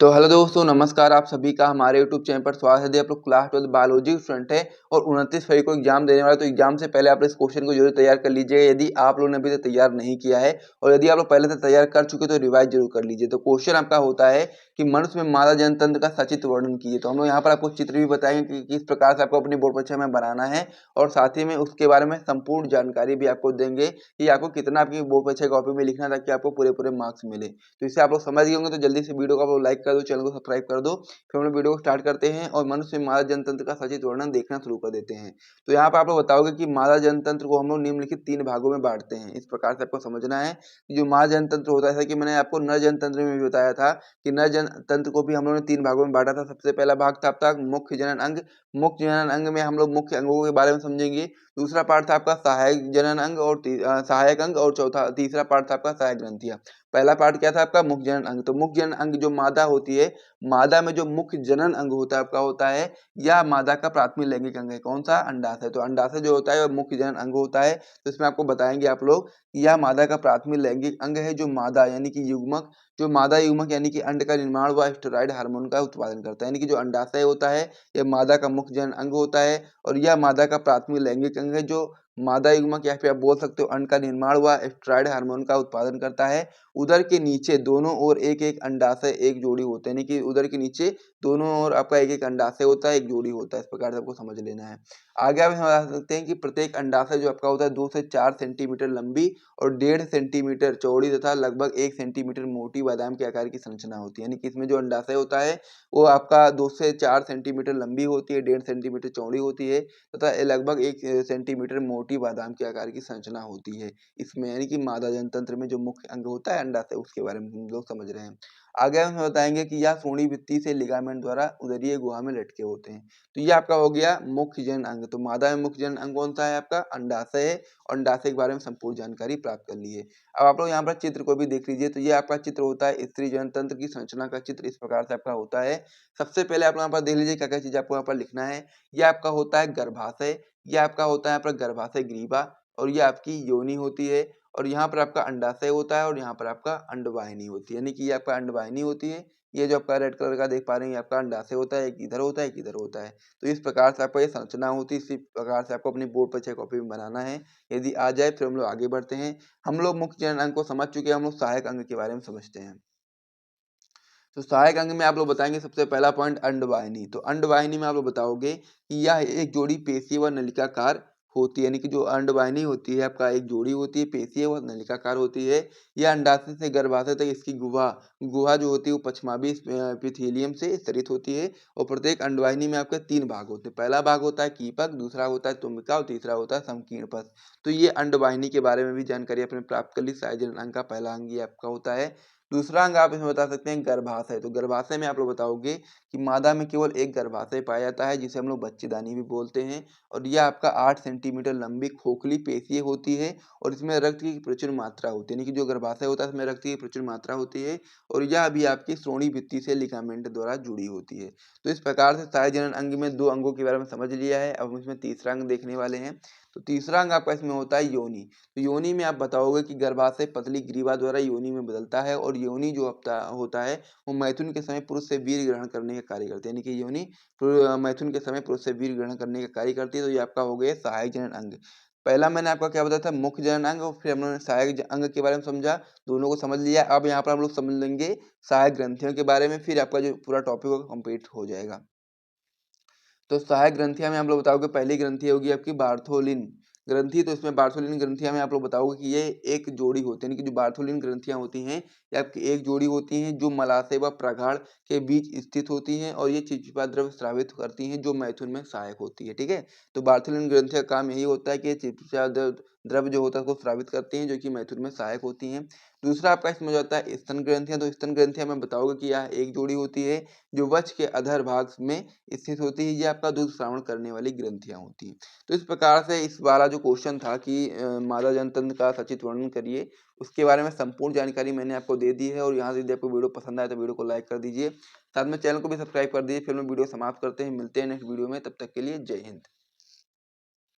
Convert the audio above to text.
तो हेलो दोस्तों, नमस्कार। आप सभी का हमारे यूट्यूब चैनल पर स्वागत है। यदि आप लोग क्लास 12 बायोलॉजी स्टूडेंट है और 29 फरवरी को एग्जाम देने वाले, तो एग्जाम से पहले आप इस क्वेश्चन को जरूर तैयार कर लीजिए। यदि आप लोगों ने अभी तक तैयार नहीं किया है और यदि आप लोग पहले से तैयार कर चुके तो रिवाइज जरूर कर लीजिए। तो क्वेश्चन आपका होता है कि मनुष्य में मादा जनतंत्र का सचित्र वर्णन कीजिए। तो हम लोग यहाँ पर आपको चित्र भी बताएंगे कि किस प्रकार से आपको अपनी बोर्ड परीक्षा में बनाना है और साथ ही में उसके बारे में संपूर्ण जानकारी भी आपको देंगे कि आपको कितना आपकी बोर्ड परीक्षा कॉपी में लिखना है ताकि आपको पूरे पूरे मार्क्स मिले। तो इससे आप लोग समझ गए होंगे। तो जल्दी से वीडियो को आप लोग लाइक कर दो, चैनल को सब्सक्राइब कर दो। फिर हम लोग वीडियो को स्टार्ट करते हैं और मनुष्य में मादा जनतंत्र का सचित्र वर्णन देखना शुरू कर देते हैं। तो यहाँ पर आप लोग बताओगे कि मादा जनतंत्र को हम लोग निम्नलिखित 3 भागों में बांटते हैं। इस प्रकार से आपको समझना है कि जो मादा जनतंत्र होता है, जैसा कि मैंने आपको नर जनतंत्र में भी बताया था कि नर जनतंत्र को भी हम लोगों ने 3 भागों में बांटा था। सबसे पहला भाग था आपका मुख्य जनन अंग। मुख्य जनन अंग में हम लोग मुख्य अंगों के बारे में समझेंगे। दूसरा पार्ट था आपका सहायक जनन अंग और सहायक अंग, और तीसरा पार्ट था आपका सहायक ग्रंथियां। पहला पार्ट क्या था आपका मुख्य जनन अंग। तो मुख्य जनन अंग जो मादा होती है, मादा में जो मुख्य जनन अंग होता है आपका होता है या मादा का प्राथमिक लैंगिक अंग है। कौन सा? अंडाशय। तो अंडाशय जो होता है वह मुख्य जनन अंग होता है। तो इसमें आपको बताएंगे आप लोग कि यह मादा का प्राथमिक लैंगिक अंग है। जो मादा यानी कि युग्मक, जो मादा युग्मक यानी कि अंड का निर्माण व स्टेरॉइड हार्मोन का उत्पादन करता है। यानी कि जो अंडाशय होता है यह मादा का मुख्य जनन अंग होता है और यह मादा का प्राथमिक लैंगिक अंग है। जो मादा युग्मक या फिर आप बोल सकते हो अंड का निर्माण व स्टेरॉइड हार्मोन का उत्पादन करता है। उदर के नीचे दोनों ओर एक एक अंडाशय एक जोड़ी होते हैं। यानी कि उदर के नीचे दोनों ओर आपका एक एक अंडाशय होता है, एक जोड़ी होता है। इस प्रकार से आपको समझ लेना है। आगे आप बता सकते हैं कि प्रत्येक अंडाशय जो आपका होता है 2 से 4 सेंटीमीटर लंबी और 1.5 सेंटीमीटर चौड़ी तथा लगभग 1 सेंटीमीटर मोटी बादाम के आकार की संरचना होती है। यानी कि इसमें जो अंडाशय होता है वो आपका 2 से 4 सेंटीमीटर लंबी होती है, 1.5 सेंटीमीटर चौड़ी होती है तथा लगभग 1 सेंटीमीटर मोटी बादाम के आकार की संरचना होती है इसमें। यानी कि मादा जनतंत्र में जो मुख्य अंग होता है अंडाशय, उसके बारे में हम लोग समझ रहे हैं। आगे हम बताएंगे कि यह सूढ़ी भित्ति से लिगामेंट द्वारा उदरीय गुहा में लटके होते हैं। तो ये आपका हो गया मुख्य जनन अंग। तो मादा में मुख्य जनन अंग कौन सा है? आपका अंडाशय है और अंडाशय के बारे में संपूर्ण जानकारी प्राप्त कर ली है। अब आप लोग यहाँ पर चित्र को भी देख लीजिए। तो ये आपका चित्र होता है स्त्री जनतंत्र की संरचना का चित्र। इस प्रकार से आपका होता है। सबसे पहले आप यहाँ पर देख लीजिए क्या क्या चीज आपको यहाँ पर लिखना है। यह आपका होता है गर्भाशय, यह आपका होता है यहाँ पर गर्भाशय ग्रीवा, और ये आपकी योनि होती है, और यहाँ पर आपका अंडाशय होता है और यहाँ पर आपका अंडवाहिनी होती है। यानी कि ये आपका अंडवाहिनी होती है। ये जो आपका रेड कलर का देख पा रहे हैं ये आपका अंडाशय होता है, एक इधर होता है एक इधर होता है। तो इस प्रकार से आपका ये संरचना होती है। इसी प्रकार से आपको अपनी बोर्ड परीक्षा कॉपी में बनाना है। यदि आ जाए फिर हम लोग आगे बढ़ते हैं। हम लोग मुख्य जनन अंग को समझ चुके हैं, हम लोग सहायक अंग के बारे में समझते हैं। तो सहायक अंग में आप लोग बताएंगे सबसे पहला पॉइंट अंडवाहिनी। तो अंडवाहिनी में आप लोग बताओगे कि यह एक जोड़ी पेशीय व नलिकाकार होती है। यानी कि जो अंडवाहिनी होती है आपका एक जोड़ी होती है, पेशीय व नलिकाकार होती है। यह अंडाशय से गर्भाशय तक इसकी गुहा गुहा जो होती है वो पश्चमाभी एपिथेलियम से स्तरित होती है। और प्रत्येक अंडवाहिनी में आपके 3 भाग होते हैं। पहला भाग होता है कीपक, दूसरा होता है तुम्बिका और तीसरा होता है संकीर्ण पथ। तो ये अंडवाहिनी के बारे में भी जानकारी आपने प्राप्त कर ली। सहायक जनन अंग का पहला अंग ये आपका होता है। दूसरा अंग आप इसमें बता सकते हैं गर्भाशय। तो गर्भाशय में आप लोग बताओगे कि मादा में केवल एक गर्भाशय पाया जाता है जिसे हम लोग बच्चेदानी भी बोलते हैं, और यह आपका 8 सेंटीमीटर लंबी खोखली पेशीय होती है और इसमें रक्त की प्रचुर मात्रा होती है। यानी कि जो गर्भाशय होता है इसमें रक्त की प्रचुर मात्रा होती है और यह भी आपकी श्रोणि भित्ति से लिगामेंट द्वारा जुड़ी होती है। तो इस प्रकार से सहायक जनन अंग में 2 अंगों के बारे में समझ लिया है। अब हम इसमें तीसरा अंग देखने वाले हैं। तो तीसरा अंग आपका इसमें होता है योनि। तो योनि में आप बताओगे कि गर्भाशय पतली ग्रीवा द्वारा योनि में बदलता है और योनि जो होता है वो मैथुन के समय पुरुष से वीर्य ग्रहण करने का कार्य करती है। यानी कि योनि मैथुन के समय पुरुष से वीर्य ग्रहण करने का कार्य करती है। तो ये आपका हो गया सहायक जनन अंग। पहला मैंने आपका क्या बताया था? मुख्य जनन अंग, और फिर हमने सहायक अंग के बारे में समझा। दोनों को समझ लिया। अब यहाँ पर हम लोग समझ लेंगे सहायक ग्रंथियों के बारे में, फिर आपका जो पूरा टॉपिक होगा कंप्लीट हो जाएगा। तो सहायक ग्रंथियां में आप लोग बताओगे पहली ग्रंथि होगी आपकी बार्थोलिन ग्रंथि। तो इसमें बार्थोलिन ग्रंथियां में आप लोग बताओगे कि ये एक जोड़ी होती है। यानी कि जो बार्थोलिन ग्रंथियां होती हैं ये आपकी एक जोड़ी होती हैं जो मलाशय व प्रगाढ़ के बीच स्थित होती हैं और ये चिपचिपा द्रव्य स्रावित करती हैं जो मैथुन में सहायक होती है। ठीक है। तो बार्थोलिन ग्रंथियों का काम यही होता है कि ये चिपचिपा द्रव्य जो होता है उसको स्रावित करती हैं जो कि मैथुन में सहायक होती हैं। दूसरा आपका इसमें जो आता है स्तन ग्रंथियां। तो स्तन ग्रंथियां में बताओगे कि यह एक जोड़ी होती है जो वक्ष के अधर भाग में स्थित होती है। ये आपका दूध श्रावण करने वाली ग्रंथियां होती हैं। तो इस प्रकार से इस वाला जो क्वेश्चन था कि मादा जनतंत्र का सचित्र वर्णन करिए, उसके बारे में संपूर्ण जानकारी मैंने आपको दे दी है। और यहाँ से यदि आपको वीडियो पसंद आए तो वीडियो को लाइक कर दीजिए, साथ में चैनल को भी सब्सक्राइब कर दीजिए। फिर हम वीडियो समाप्त करते हैं, मिलते हैं नेक्स्ट वीडियो में। तब तक के लिए जय हिंद।